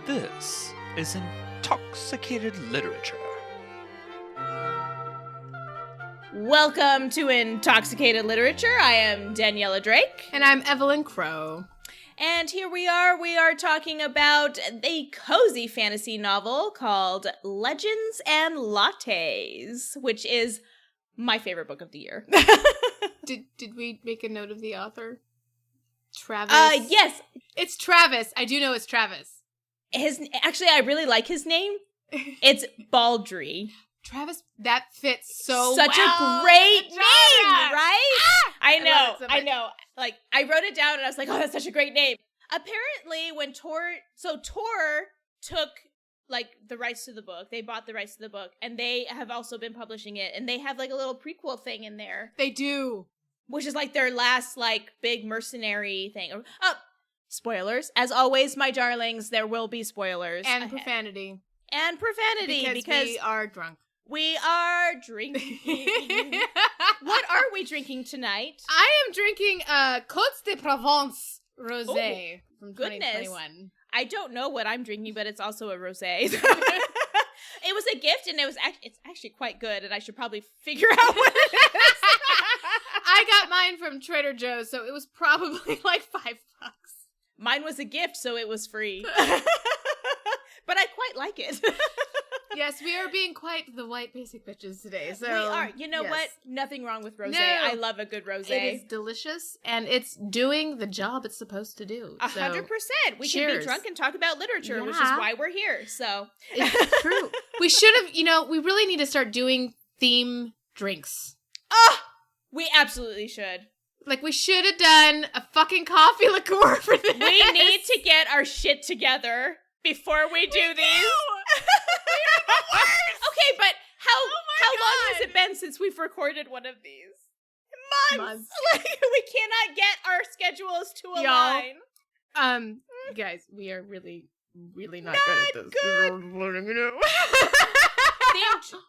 This is Intoxicated Literature. Welcome to Intoxicated Literature. I am Daniella Drake. And I'm Evelyn Crow. And here we are talking about a cozy fantasy novel called Legends and Lattes, which is my favorite book of the year. Did we make a note of the author? Travis? Yes. It's Travis. I do know it's Travis. Actually, I really like his name. It's Baldry. Travis, that fits so Such well. a great name, right? I know. so much. Like, I wrote it down and I was like, oh, that's such a great name. Apparently, when Tor took, like, the rights to the book, they bought the rights to the book, and they have also been publishing it, and they have, like, a little prequel thing in there. They do. Which is, like, their last, like, big mercenary thing. Oh, spoilers. As always, my darlings, there will be spoilers. And profanity. And profanity. Because we are drunk. We are drinking. What are we drinking tonight? I am drinking Côtes de Provence Rosé from 2021. I don't know what I'm drinking, but it's also a rosé. It was a gift, and it's actually quite good, and I should probably figure out what it is. I got mine from Trader Joe's, so it was probably like $5. Mine was a gift, so it was free. But I quite like it. Yes, we are being quite the white basic bitches today. So we are. You know what? Nothing wrong with rosé. No. I love a good rosé. It is delicious, and it's doing the job it's supposed to do. 100%. We cheers. can be drunk and talk about literature, which is why we're here. So it's true. We should have, we really need to start doing theme drinks. Oh, we absolutely should. Like, we should have done a fucking coffee liqueur for this. We need to get our shit together before we do these. Okay, but how long has it been since we've recorded one of these? Months. Like, we cannot get our schedules to align. Guys, we are really, really not good at this.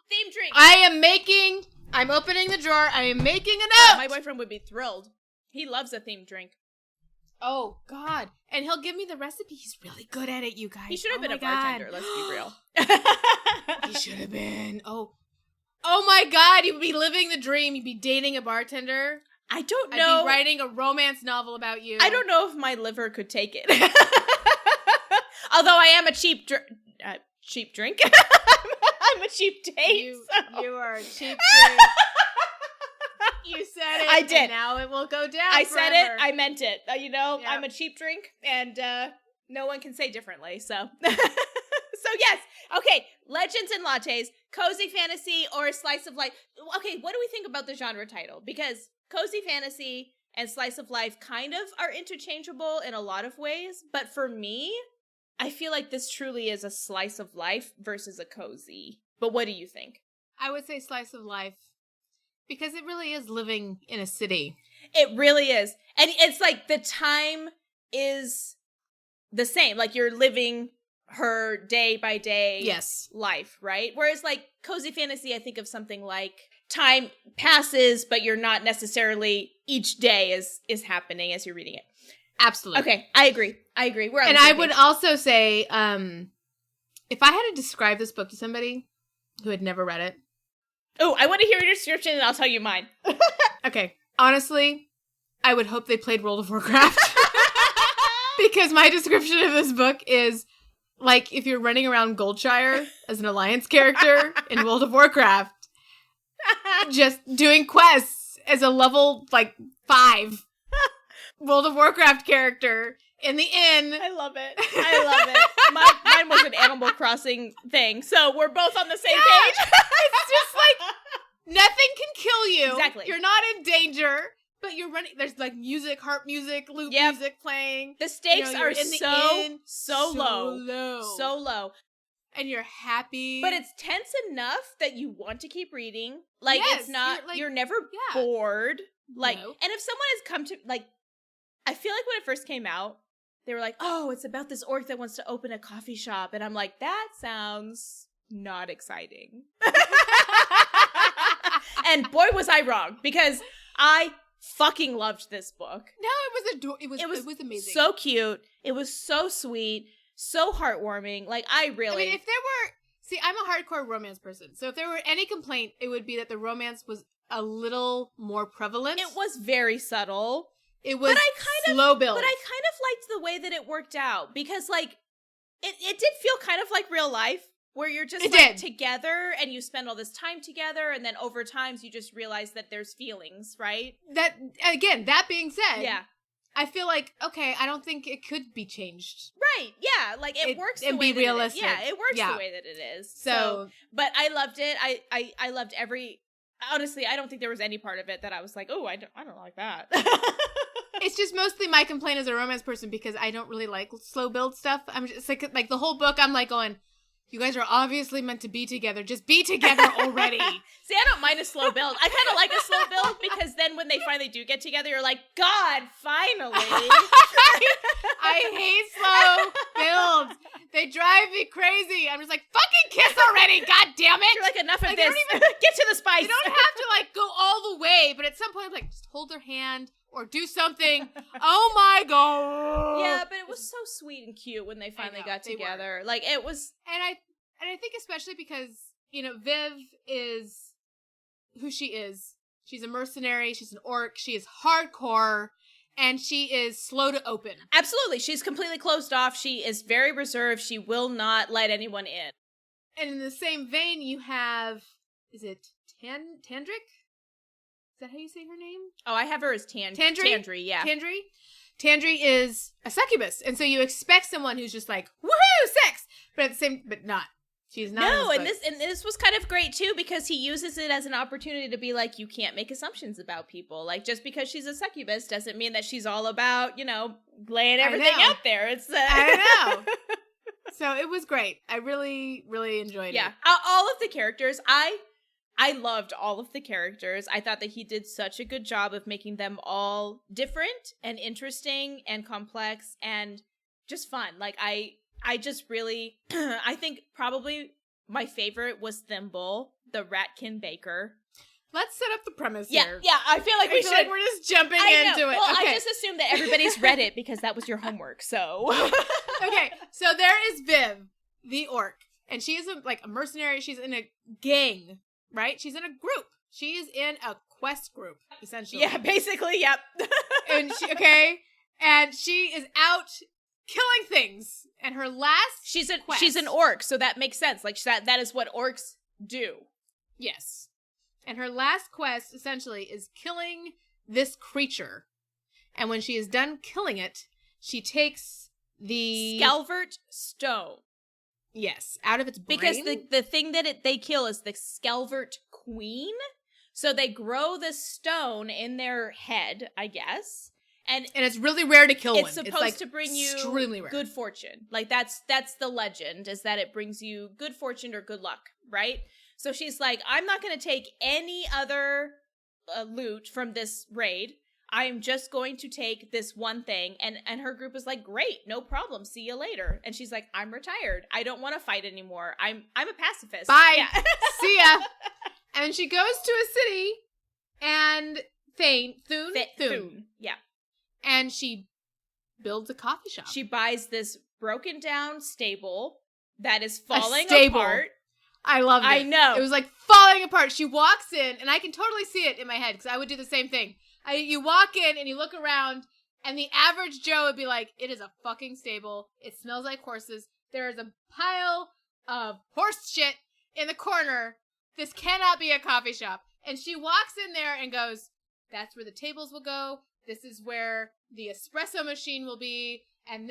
Theme drink. I'm opening the drawer. I am making a note. My boyfriend would be thrilled. He loves a themed drink. Oh, God. And he'll give me the recipe. He's really good at it, you guys. He should have been a bartender, let's be real. He should have been. Oh my God. You'd be living the dream. You'd be dating a bartender. I don't know. I'd be writing a romance novel about you. I don't know if my liver could take it. Although I am a cheap drink. I'm a cheap taste. You are a cheap drink. You said it. I did. And now it will go down. I forever. said it. I meant it. Yep. I'm a cheap drink, and no one can say differently. So, so yes. Okay, Legends and Lattes, cozy fantasy or slice of life. Okay, what do we think about the genre title? Because cozy fantasy and slice of life kind of are interchangeable in a lot of ways, but for me, I feel like this truly is a slice of life versus a cozy. But what do you think? I would say slice of life. Because it really is living in a city. It really is. And it's like the time is the same. Like you're living her day by day life, right? Whereas like cozy fantasy, I think of something like time passes, but you're not necessarily each day is happening as you're reading it. Absolutely. Okay, I agree. We're on and the same I would page. also say, if I had to describe this book to somebody who had never read it. Oh, I want to hear your description and I'll tell you mine. Okay. Honestly, I would hope they played World of Warcraft. Because my description of this book is like if you're running around Goldshire as an alliance character in World of Warcraft, just doing quests as a level, 5 World of Warcraft character in the inn. I love it. Mine was an Animal Crossing thing, so we're both on the same page. It's just like nothing can kill you. Exactly. You're not in danger, but you're running. There's like music, harp music, lute music playing. The stakes are in the inn, so low. And you're happy. But it's tense enough that you want to keep reading. Like, yes, it's not, you're never bored. Like, no. And if someone has come to, like, I feel like when it first came out, they were like, oh, it's about this orc that wants to open a coffee shop. And I'm like, that sounds not exciting. And boy, was I wrong, because I fucking loved this book. No, it was amazing. So cute. It was so sweet. So heartwarming. Like, I mean, if there were... See, I'm a hardcore romance person. So if there were any complaint, it would be that the romance was a little more prevalent. It was very subtle. It was slow build. But I kind of liked the way that it worked out. Because, like, it did feel kind of like real life. Where you're just, together, and you spend all this time together, and then over time, you just realize that there's feelings, right? That, again, that being said... Yeah. I feel like, okay, I don't think it could be changed. Right, yeah. Like, it works the way that realistic. it works the way that it is. So, but I loved it. I loved every... Honestly, I don't think there was any part of it that I was like, oh, I don't like that. It's just mostly my complaint as a romance person because I don't really like slow build stuff. I'm just like the whole book, I'm like going... You guys are obviously meant to be together. Just be together already. See, I don't mind a slow build. I kind of like a slow build because then when they finally do get together, you're like, God, finally. I hate slow builds. They drive me crazy. I'm just like, fucking kiss already. God damn it. You're like, enough of this. Get to the spice. You don't have to like go all the way, but at some point, I'm like, just hold their hand. Or do something. Oh my god! Yeah, but it was so sweet and cute when they finally got together. Like it was, and I think especially because Viv is who she is. She's a mercenary. She's an orc. She is hardcore, and she is slow to open. Absolutely, she's completely closed off. She is very reserved. She will not let anyone in. And in the same vein, you have is it Tandric? Is that how you say her name? Oh, I have her as Tandri, yeah. Tandri is a succubus, and so you expect someone who's just like, woohoo, sex! But not. She's not. No, and this was kind of great too, because he uses it as an opportunity to be like, you can't make assumptions about people. Like, just because she's a succubus doesn't mean that she's all about, laying everything out there. It's I know. So it was great. I really, really enjoyed it. Yeah, all of the characters, I loved all of the characters. I thought that he did such a good job of making them all different and interesting and complex and just fun. Like, I just really, I think probably my favorite was Thimble, the Ratkin Baker. Let's set up the premise here. Yeah, I feel like we're just jumping into it. Well, okay. I just assumed that everybody's read it because that was your homework, so. Okay, so there is Viv, the orc, and she is a mercenary. She's in a gang. Right? She's in a group. She is in a quest group, essentially. Yeah, basically, yep. And she is out killing things. And her last She's an orc, so that makes sense. Like, that is what orcs do. Yes. And her last quest, essentially, is killing this creature. And when she is done killing it, she takes the... Skelvert Stone. Yes, out of its brain. Because the thing that they kill is the Skelvert Queen. So they grow the stone in their head, I guess. And it's really rare to kill one. It's supposed to bring you good fortune. Like, that's the legend, is that it brings you good fortune or good luck, right? So she's like, I'm not going to take any other loot from this raid. I am just going to take this one thing. And her group is like, great, no problem. See you later. And she's like, I'm retired. I don't want to fight anymore. I'm a pacifist. Bye. Yeah. See ya. And she goes to a city and Thune. Yeah. And she builds a coffee shop. She buys this broken down stable that is falling apart. I loved it. I know. It was like falling apart. She walks in, and I can totally see it in my head because I would do the same thing. You walk in and you look around, and the average Joe would be like, it is a fucking stable. It smells like horses. There is a pile of horse shit in the corner. This cannot be a coffee shop. And she walks in there and goes, that's where the tables will go. This is where the espresso machine will be. And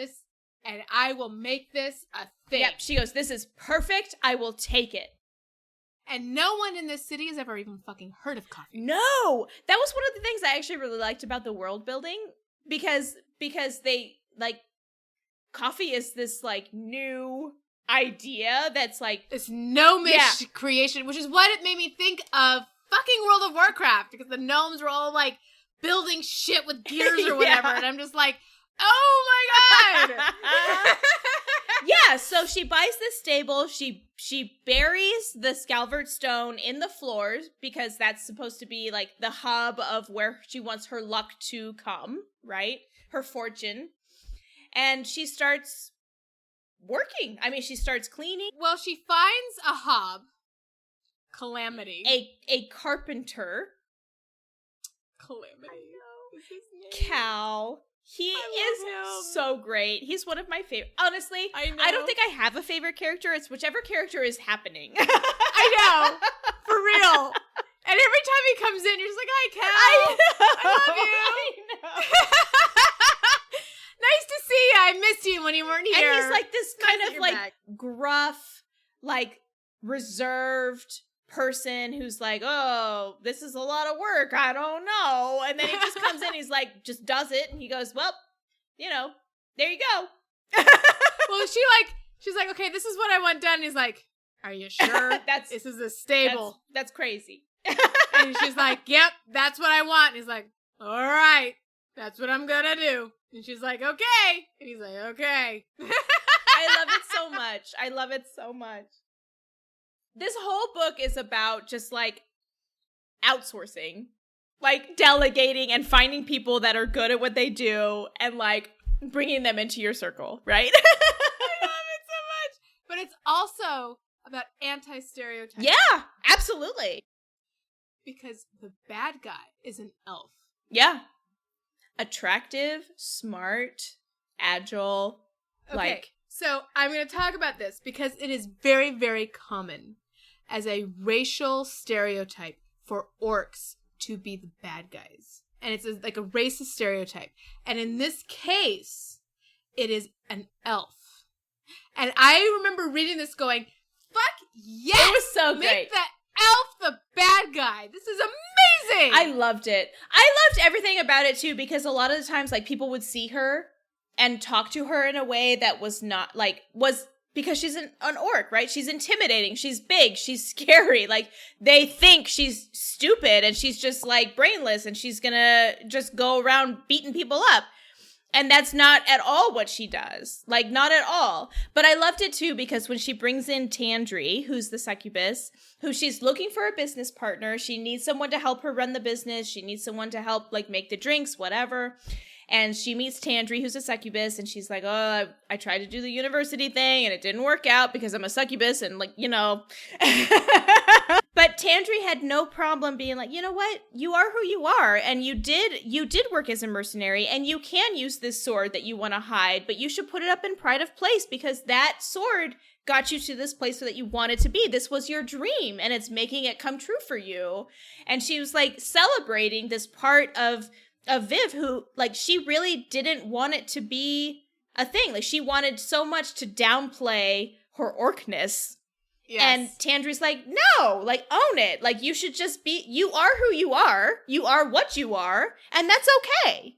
I will make this a thing. Yep, she goes, this is perfect. I will take it. And no one in this city has ever even fucking heard of coffee. No! That was one of the things I actually really liked about the world building. Because they, like, coffee is this, like, new idea that's, like... This gnomish creation, which is what it made me think of fucking World of Warcraft. Because the gnomes were all, like, building shit with gears or whatever. And I'm just like, oh my god! Yeah, so she buys this stable, she buries the Skelvert Stone in the floors, because that's supposed to be, like, the hub of where she wants her luck to come, right? Her fortune. And she starts working. I mean, she starts cleaning. Well, she finds a hob. Calamity. A carpenter. Calamity. I know. Is his name? Cal. He is so great. He's one of my favorite. Honestly, I know. I don't think I have a favorite character. It's whichever character is happening. I know. For real. And every time he comes in, you're just like, hi, Cal. I love you. I know. Nice to see you. I missed you when you weren't here. And he's like this kind Nice of that like you're back. gruff, like reserved person who's like, oh, this is a lot of work. I don't know. And then he just comes in. He's like, just does it. And he goes, well, you know, there you go. Well, she's like, okay, this is what I want done. And he's like, are you sure? This is a stable. That's crazy. And she's like, yep, that's what I want. And he's like, all right, that's what I'm gonna do. And she's like, okay. And he's like, okay. I love it so much. I love it so much. This whole book is about just like outsourcing, like delegating and finding people that are good at what they do and like bringing them into your circle, right? I love it so much. But it's also about anti-stereotypes. Yeah, absolutely. Because the bad guy is an elf. Yeah. Attractive, smart, agile. Okay, like, so I'm going to talk about this because it is very, very common as a racial stereotype for orcs to be the bad guys. And it's like a racist stereotype. And in this case, it is an elf. And I remember reading this going, fuck yes! It was so great. Make the elf the bad guy. This is amazing! I loved it. I loved everything about it too, because a lot of the times, like, people would see her and talk to her in a way that was not, like, was because she's an orc, right? She's intimidating. She's big. She's scary. Like, they think she's stupid and she's just, like, brainless and she's gonna just go around beating people up. And that's not at all what she does. Like, not at all. But I loved it, too, because when she brings in Tandri, who's the succubus, who she's looking for a business partner. She needs someone to help her run the business. She needs someone to help, like, make the drinks, whatever. And she meets Tandri, who's a succubus, and she's like, oh, I tried to do the university thing, and it didn't work out because I'm a succubus, and, like, you know. But Tandri had no problem being like, you know what? You are who you are, and you did work as a mercenary, and you can use this sword that you want to hide, but you should put it up in pride of place because that sword got you to this place that you wanted to be. This was your dream, and it's making it come true for you. And she was, like, celebrating this part of Viv who, like, she really didn't want it to be a thing. Like, she wanted so much to downplay her orcness. Yes. And Tandri's like, no, like, own it. Like, you should just be, you are who you are. You are what you are. And that's okay.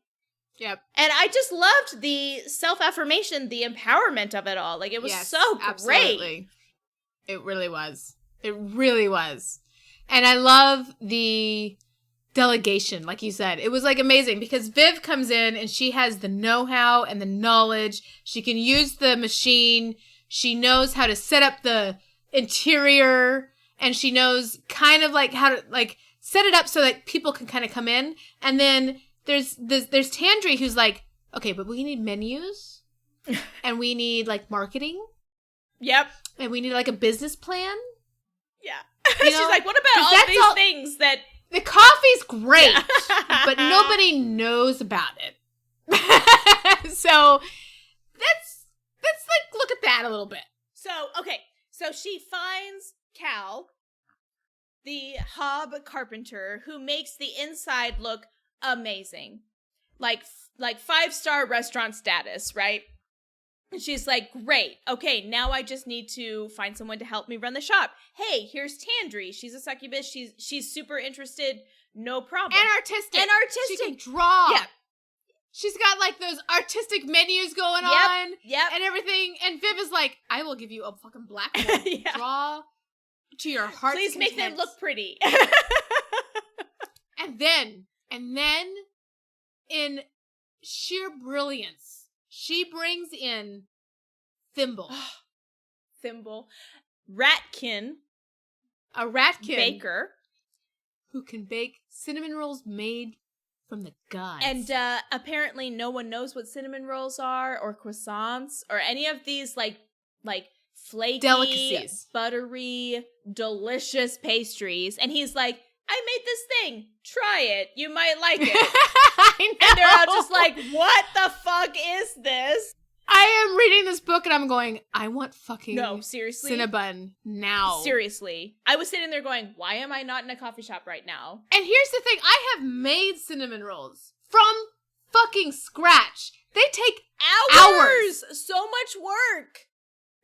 Yep. And I just loved the self-affirmation, the empowerment of it all. Like, it was so great. Absolutely. It really was. It really was. And I love the delegation, like you said. It was, like, amazing because Viv comes in and she has the know-how and the knowledge. She can use the machine. She knows how to set up the interior, and she knows kind of, like, how to, like, set it up so that people can kind of come in. And then there's Tandri who's like, okay, but we need menus and we need, like, marketing. Yep. And we need, like, a business plan. Yeah. You She's know? like, what about all these things that... The coffee's great, but nobody knows about it. So let's, like, look at that a little bit. So, okay. So she finds Cal, the hob carpenter, who makes the inside look amazing. Like 5-star restaurant status, right? And she's like, great. Okay, now I just need to find someone to help me run the shop. Hey, here's Tandri. She's a succubus. She's super interested. No problem. And artistic. She can draw. Yeah. She's got, like, those artistic menus going on. Yep. And everything. And Viv is like, I will give you a fucking blackboard. Yeah. Draw to your heart's Please content. make them look pretty. And then, in sheer brilliance, she brings in Thimble. Thimble. Ratkin. A ratkin. Baker. Who can bake cinnamon rolls made from the gods. And apparently no one knows what cinnamon rolls are or croissants or any of these, like, like flaky, delicacies, buttery, delicious pastries. And he's like, I made this thing. Try it. You might like it. I know. And they're all just like, what the fuck is this? I am reading this book and I'm going, I want fucking No, seriously. Cinnabon now. Seriously. I was sitting there going, why am I not in a coffee shop right now? And here's the thing, I have made cinnamon rolls from fucking scratch. They take hours. So much work.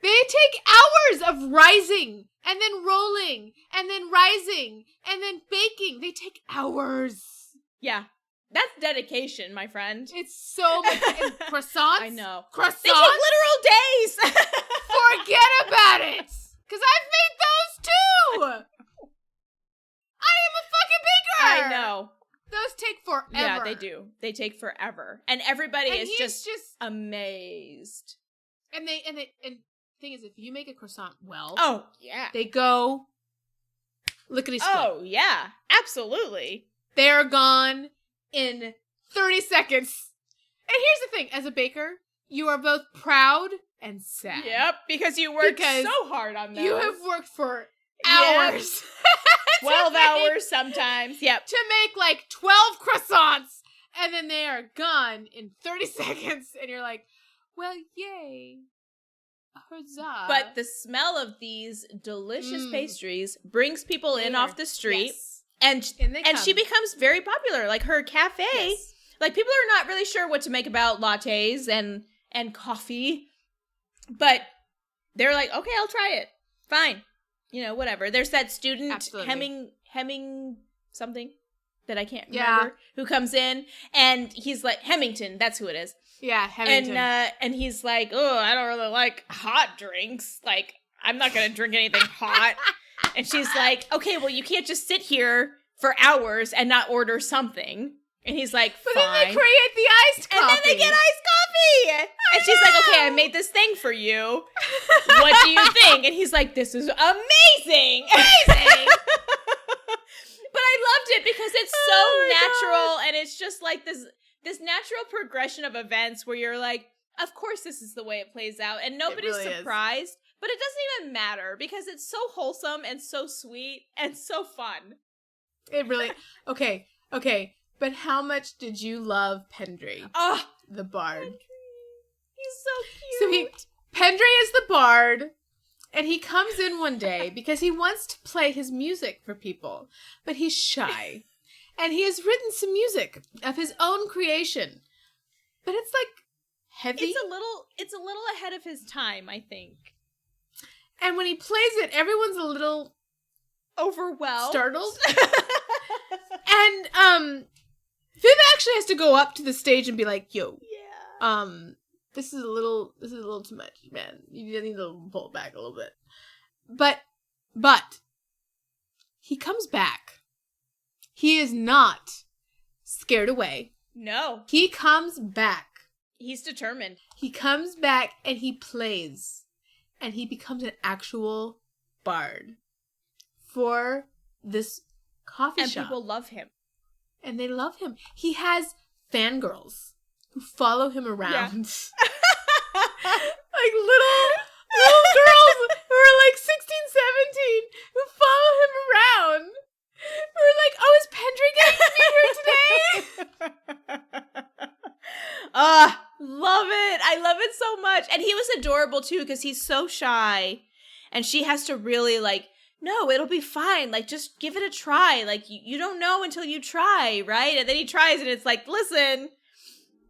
They take hours of rising and then rolling and then rising and then baking. They take hours. Yeah. That's dedication, my friend. It's so much. And croissants? I know. Croissants? They take literal days. Forget about it. Because I've made those too. I am a fucking baker. I know. Those take forever. Yeah, they do. They take forever. And everybody And is he's just amazed. And thing is, if you make a croissant well, Oh, yeah. they go lickety split. Oh, yeah. Absolutely. They're gone in 30 seconds. And here's the thing, as a baker, you are both proud and sad. Yep, because you worked Because so hard on those. You have worked for Yeah. hours. 12 hours sometimes. Yep. To make like 12 croissants. And then they are gone in 30 seconds. And you're like, well, yay. Huzzah. But the smell of these delicious pastries brings people in off the street. Yes. And she becomes very popular. Like her cafe, Yes. like people are not really sure what to make about lattes and coffee. But they're like, okay, I'll try it. Fine. You know, whatever. There's that student Absolutely. Hemming something that I can't remember who comes in and he's like Hemington, that's who it is. Yeah, Hemington. And he's like, oh, I don't really like hot drinks. Like, I'm not going to drink anything hot. And she's like, okay, well, you can't just sit here for hours and not order something. And he's like, fine. But then they create the iced coffee. And then they get iced coffee. And she's like, okay, I made this thing for you. What do you think? And he's like, this is amazing. Amazing. But I loved it because it's so natural. And it's just like this natural progression of events where you're like, of course this is the way it plays out. And nobody's really surprised. Is. But it doesn't even matter because it's so wholesome and so sweet and so fun. It really... Okay. But how much did you love Pendry? Oh, the bard. Pendry. He's so cute. Pendry is the bard, and he comes in one day because he wants to play his music for people, but he's shy. And he has written some music of his own creation. But it's like heavy. It's a little ahead of his time, I think. And when he plays it, everyone's a little overwhelmed, startled. And Viv actually has to go up to the stage and be like, "Yo, this is a little too much, man. You need to pull it back a little bit." But he comes back. He is not scared away. No. He comes back. He's determined. He comes back and he plays. And he becomes an actual bard for this coffee shop. And people love him. And they love him. He has fangirls who follow him around. Yeah. Like little girls who are like 16, 17 who follow him around. We're like, oh, is Pendry going to be here today? Love it. I love it so much. And he was adorable too because he's so shy. And she has to really like, no, it'll be fine. Like, just give it a try. Like, you don't know until you try, right? And then he tries and it's like, listen,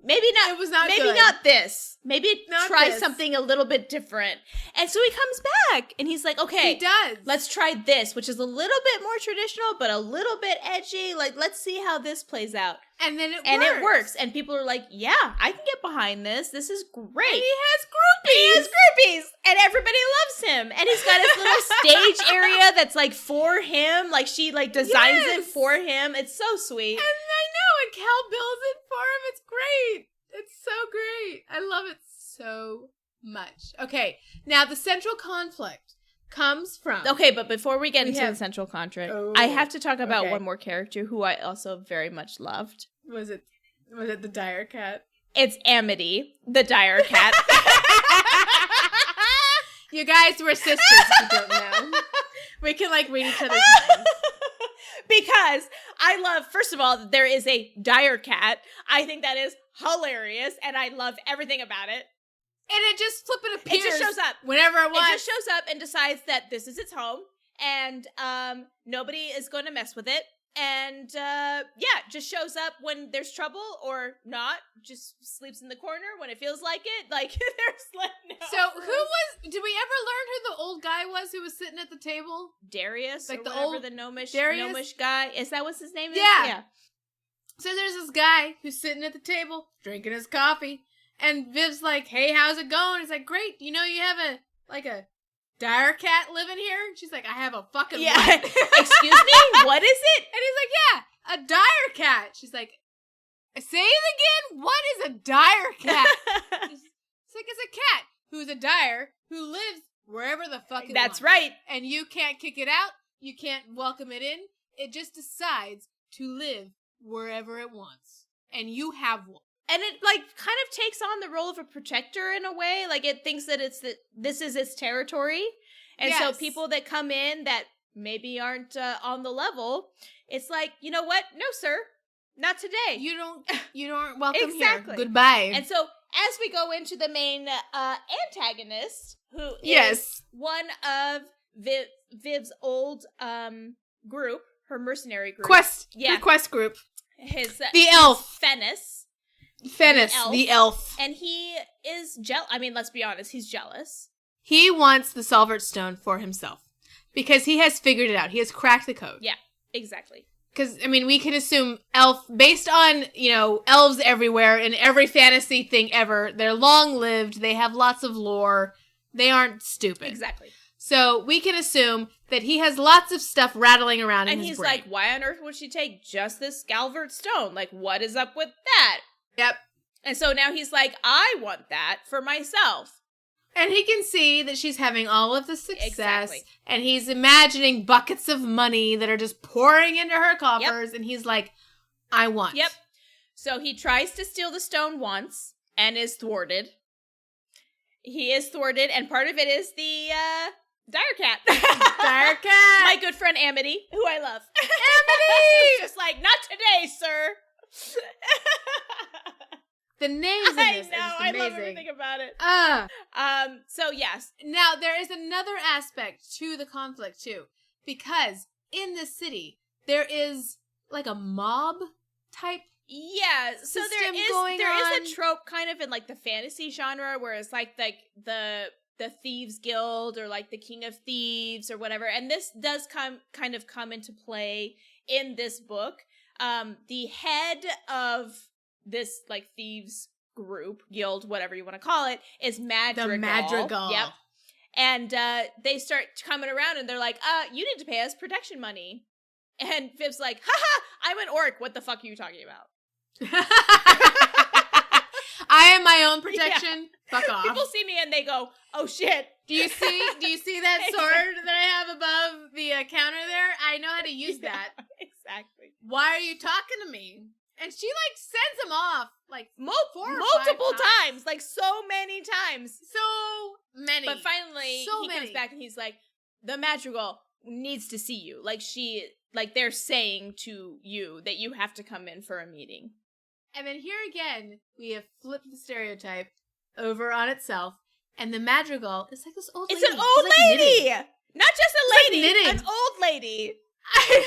maybe not. It was not maybe good. not this. Maybe not try this. something a little bit different. And so he comes back and he's like, okay. He does. Let's try this, which is a little bit more traditional, but a little bit edgy. Like, let's see how this plays out. And then it works. And people are like, yeah, I can get behind this. This is great. And he has groupies. And everybody loves him. And he's got his little stage area that's like for him. Like she like designs it for him. It's so sweet. And I know. And Cal builds it for him. It's great. It's so great. I love it so much. Okay. Now the central conflict comes from... Okay, but before we get into the central conflict, I have to talk about one more character who I also very much loved. Was it the dire cat? It's Amity, the dire cat. You guys were sisters, if you don't know. We can, like, read each other's minds. Because I love, first of all, there is a dire cat. I think that is hilarious, and I love everything about it. And it just flipping appears. It just shows up. Whenever it wants. It just shows up and decides that this is its home, and nobody is going to mess with it. And just shows up when there's trouble or not. Just sleeps in the corner when it feels like it. Like, there's like no. So did we ever learn who the old guy was who was sitting at the table? Darius, like or the whatever, old the gnomish guy. Is that what his name is? Yeah. So there's this guy who's sitting at the table drinking his coffee, and Viv's like, "Hey, how's it going?" He's like, "Great. You know, you have a dire cat living here?" And she's like, "I have a fucking what?" Excuse me? What is it? And he's like, "Yeah, a dire cat." She's like, "Say it again? What is a dire cat?" It's like, it's a cat who's a dire who lives wherever the fuck it That's wants. right. And you can't kick it out. You can't welcome it in. It just decides to live wherever it wants. And you have one. And it, like, kind of takes on the role of a protector in a way. Like, it thinks that this is its territory. And so people that come in that maybe aren't on the level, it's like, you know what? No, sir. Not today. You don't welcome Exactly. here. Goodbye. And so, as we go into the main antagonist, who is one of Viv's old group, her mercenary group. Her quest group. The elf. Fennis, the elf. And he is jealous. I mean, let's be honest, he's jealous. He wants the Salvert Stone for himself. Because he has figured it out. He has cracked the code. Yeah, exactly. Because, I mean, we can assume elf, based on, elves everywhere in every fantasy thing ever, they're long-lived, they have lots of lore, they aren't stupid. Exactly. So we can assume that he has lots of stuff rattling around in his brain. And he's like, why on earth would she take just this Galvert stone? Like, what is up with that? Yep. And so now he's like, I want that for myself. And he can see that she's having all of the success. Exactly. And he's imagining buckets of money that are just pouring into her coffers. Yep. And he's like, I want. Yep. So he tries to steal the stone once and is thwarted. He is thwarted, and part of it is the dire cat. Dire cat. My good friend Amity, who I love. Amity! Just like, not today, sir. The names in this I know, is I amazing. love everything about it. So yes. Now, there is another aspect to the conflict, too. Because in this city, there is, like, a mob type so there is a trope kind of in, like, the fantasy genre where it's like the Thieves Guild or, like, the King of Thieves or whatever. And this does kind of come into play in this book. The head of this, like, thieves group, guild, whatever you want to call it, is Madrigal. The Madrigal. Yep. And they start coming around and they're like, you need to pay us protection money. And Viv's like, haha, I'm an orc. What the fuck are you talking about? I am my own protection. Yeah. Fuck off. People see me and they go, oh shit. Do you see that sword that I have above the counter there? I know how to use that. Exactly. Why are you talking to me? And she, like, sends him off, like, multiple times. Like, so many times. So many. But finally, he comes back and he's like, the Madrigal needs to see you. Like, they're saying to you that you have to come in for a meeting. And then here again, we have flipped the stereotype over on itself. And the Madrigal is like this old lady. It's an old lady! Knitting. Not just a lady, like an old lady. I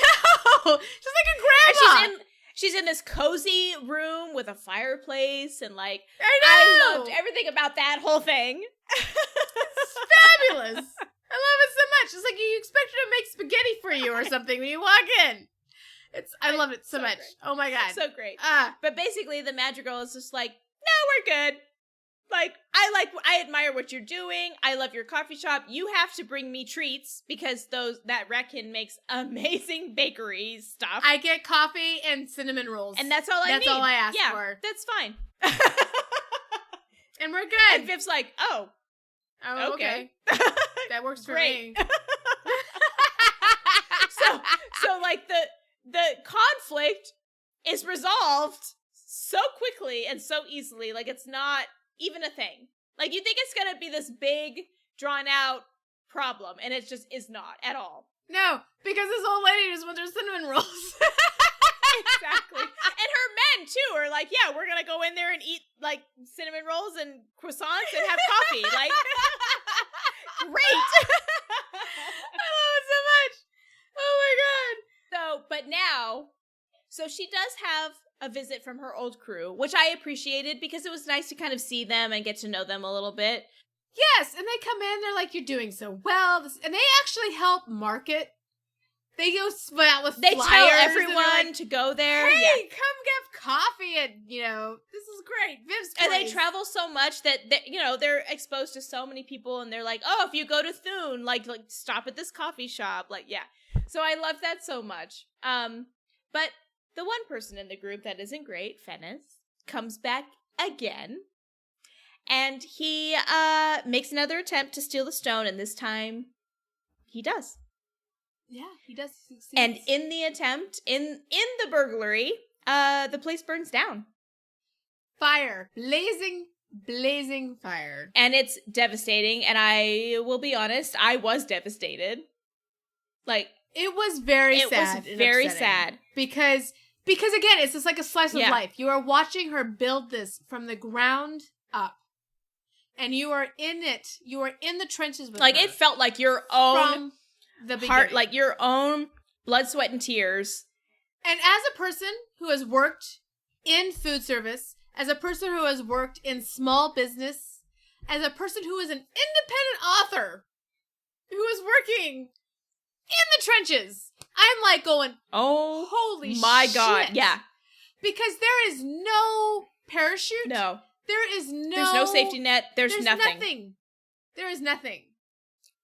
know! She's like a grandma! She's in this cozy room with a fireplace and, like, I loved everything about that whole thing. It's fabulous. I love it so much. It's like you expect her to make spaghetti for you or something when you walk in. I love it so much. Great. Oh my god. So great. But basically the Madrigal is just like, no, we're good. Like, I admire what you're doing. I love your coffee shop. You have to bring me treats because that Reckon makes amazing bakery stuff. I get coffee and cinnamon rolls. And that's all I need. That's all I ask for. That's fine. And we're good. And Viv's like, oh okay. That works for me. Great. So like the conflict is resolved so quickly and so easily. Like, it's not even a thing. Like, you think it's gonna be this big drawn out problem, and it just is not at all. No, because this old lady just wants her cinnamon rolls. Exactly. And her men, too, are like, yeah, we're going to go in there and eat, like, cinnamon rolls and croissants and have coffee. Like, great. I love it so much. Oh, my God. But now, so she does have a visit from her old crew, which I appreciated because it was nice to kind of see them and get to know them a little bit. Yes, and they come in, they're like, you're doing so well. And they actually help market. They go out with They flyers. tell everyone to go there. Hey, come get coffee and, this is great. Viv's place. And they travel so much that, they're exposed to so many people, and they're like, oh, if you go to Thune, like stop at this coffee shop. Like, yeah. So I love that so much. But the one person in the group that isn't great, Fennis, comes back again. And he makes another attempt to steal the stone, and this time he does. Yeah, he does succeed. And in the attempt, in the burglary, the place burns down. Fire. Blazing fire. And it's devastating, and I will be honest, I was devastated. Like, it was very sad. It was very sad. Because again, it's just like a slice of life. You are watching her build this from the ground up. And you are in it. You are in the trenches with her. Like, it felt like your own from the heart, like your own blood, sweat, and tears. And as a person who has worked in food service, as a person who has worked in small business, as a person who is an independent author who is working in the trenches, I'm like going, oh, holy my shit. God, yeah. Because there is no parachute. No. There's no safety net. There's nothing. There is nothing.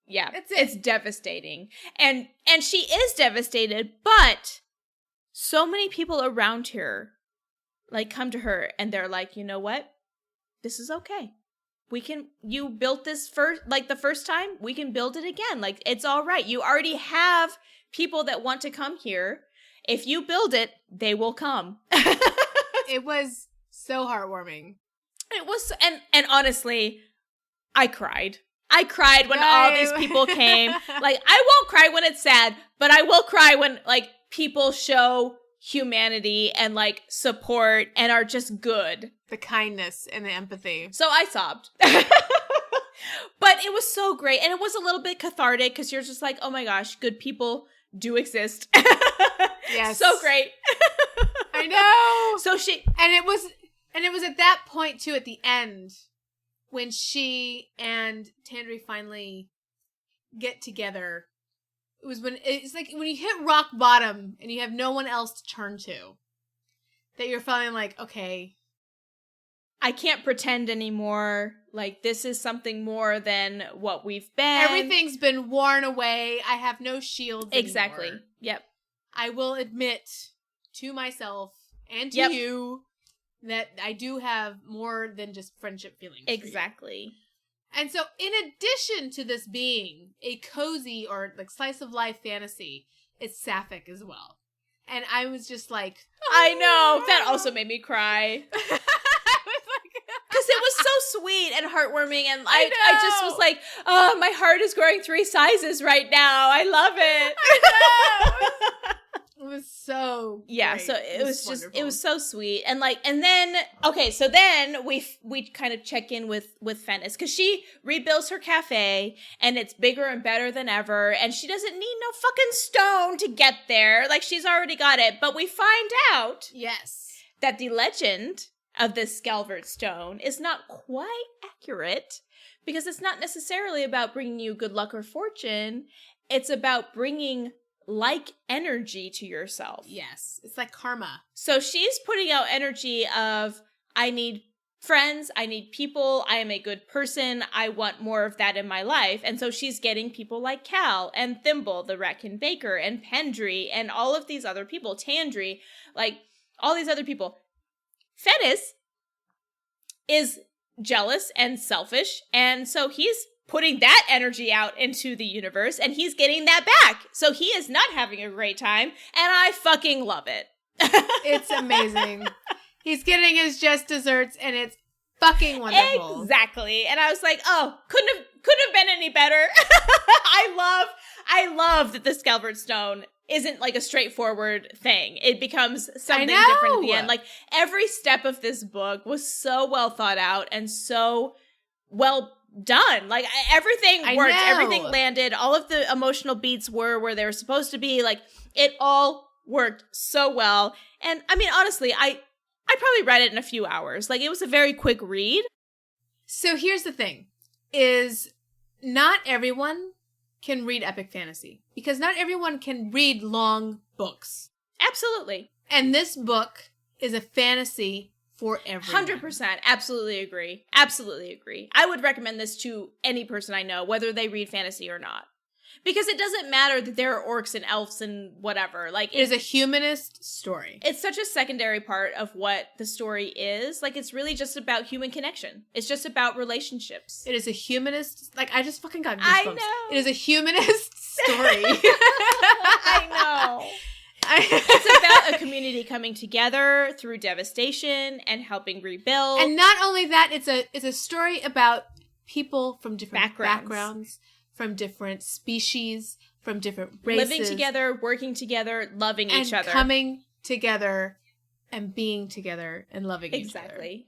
Yeah. That's it. It's devastating. And she is devastated, but so many people around her like come to her and they're like, you know what? This is okay. You built this the first time, we can build it again. Like, it's all right. You already have people that want to come here. If you build it, they will come. It was so heartwarming. It was, and honestly, I cried. I cried when all these people came. Like, I won't cry when it's sad, but I will cry when, like, people show humanity and, like, support and are just good. The kindness and the empathy. So I sobbed. But it was so great. And it was a little bit cathartic because you're just like, oh my gosh, good people do exist. Yes. So great. I know. So she... And it was at that point, too, at the end, when she and Tandri finally get together. It was it's like when you hit rock bottom and you have no one else to turn to, that you're feeling like, okay, I can't pretend anymore. Like, this is something more than what we've been. Everything's been worn away. I have no shields Exactly. anymore. Yep. I will admit to myself and to you that I do have more than just friendship feelings. Exactly. And so, in addition to this being a cozy or like slice of life fantasy, it's sapphic as well. And I was just like, oh. I know. That also made me cry. Because it was so sweet and heartwarming, and I just was like, oh, my heart is growing 3 sizes right now. I love it. I know. It was so yeah, great. so it was just wonderful. it was so sweet. And then so then we kind of check in with Fennis because she rebuilds her cafe and it's bigger and better than ever, and she doesn't need no fucking stone to get there. Like, she's already got it. But we find out that the legend of this Scalvert stone is not quite accurate, because it's not necessarily about bringing you good luck or fortune. It's about bringing like energy to yourself. Yes. It's like karma. So she's putting out energy of, I need friends, I need people, I am a good person, I want more of that in my life. And so she's getting people like Cal and Thimble, the Raccoon Baker, and Pendry, and all of these other people, Tandri, like all these other people. Fennis is jealous and selfish, and so he's putting that energy out into the universe, and he's getting that back. So he is not having a great time, and I fucking love it. It's amazing. He's getting his just desserts, and it's fucking wonderful. Exactly. And I was like, oh, couldn't couldn't have been any better. I love that the Scalvard Stone isn't like a straightforward thing. It becomes something different at the end. Like every step of this book was so well thought out and so well done. Like everything worked, everything landed, all of the emotional beats were where they were supposed to be. Like it all worked so well. And I mean, honestly, I probably read it in a few hours. Like it was a very quick read. So here's the thing, is not everyone can read epic fantasy because not everyone can read long books. Absolutely. And this book is a fantasy for everyone. 100%. Absolutely agree. Absolutely agree. I would recommend this to any person I know, whether they read fantasy or not. Because it doesn't matter that there are orcs and elves and whatever. Like it is a humanist story. It's such a secondary part of what the story is. Like it's really just about human connection. It's just about relationships. It is a humanist. Like I just fucking got goosebumps. I know. It is a humanist story. I know. It's about a community coming together through devastation and helping rebuild. And not only that, it's a story about people from different backgrounds, from different species, from different races. Living together, working together, loving each other. And coming together and being together and loving each other. Exactly.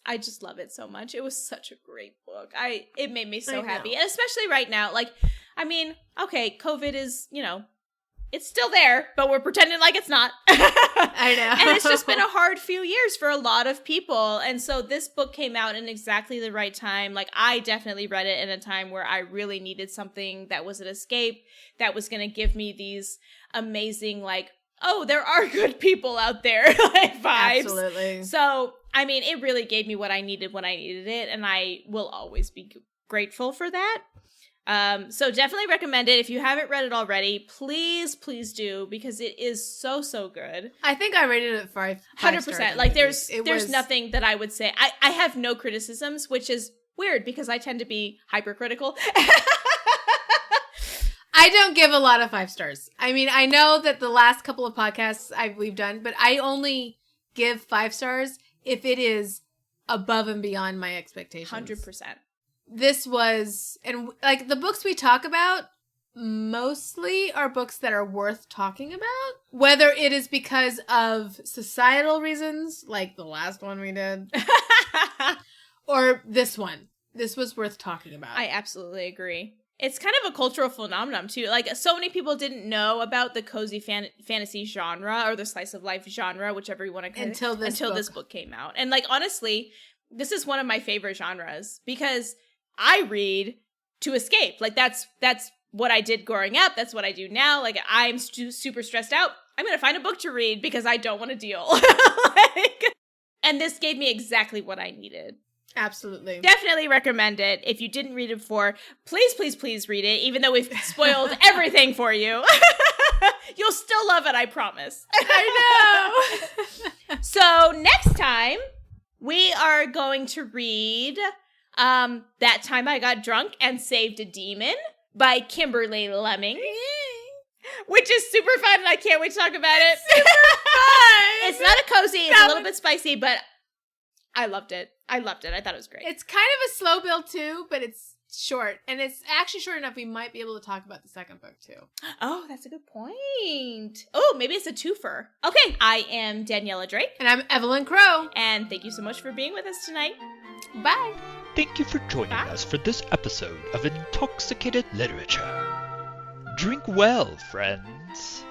I just love it so much. It was such a great book. It made me so happy. And especially right now, like, I mean, okay, COVID is, it's still there, but we're pretending like it's not. I know. And it's just been a hard few years for a lot of people. And so this book came out in exactly the right time. Like, I definitely read it in a time where I really needed something that was an escape, that was going to give me these amazing, like, oh, there are good people out there, like, vibes. Absolutely. So, I mean, it really gave me what I needed when I needed it. And I will always be grateful for that. So definitely recommend it. If you haven't read it already, please do, because it is so, so good. I think I rated it 5 100%. Like there's nothing that I would say. I have no criticisms, which is weird because I tend to be hypercritical. I don't give a lot of 5 stars. I mean, I know that the last couple of podcasts we've done, but I only give 5 stars if it is above and beyond my expectations. 100%. This was, and like the books we talk about mostly are books that are worth talking about, whether it is because of societal reasons, like the last one we did, or this one. This was worth talking about. I absolutely agree. It's kind of a cultural phenomenon too. Like so many people didn't know about the cozy fantasy genre or the slice of life genre, whichever you want to call it, until this book came out. And like honestly, this is one of my favorite genres because I read to escape. Like that's what I did growing up. That's what I do now. Like I'm super stressed out. I'm going to find a book to read because I don't want to deal. And this gave me exactly what I needed. Absolutely. Definitely recommend it. If you didn't read it before, please read it, even though we've spoiled everything for you. You'll still love it, I promise. I know. So next time, we are going to read That Time I Got Drunk and Saved a Demon by Kimberly Lemming. Which is super fun, and I can't wait to talk about it. Super fun! It's not a cozy, it's a little bit spicy, but I loved it. I thought it was great. It's kind of a slow build too, but it's short. And it's actually short enough we might be able to talk about the second book too. Oh, that's a good point. Oh, maybe it's a twofer. Okay, I am Daniella Drake. And I'm Evelyn Crow. And thank you so much for being with us tonight. Bye. Thank you for joining us for this episode of Intoxicated Literature. Drink well, friends.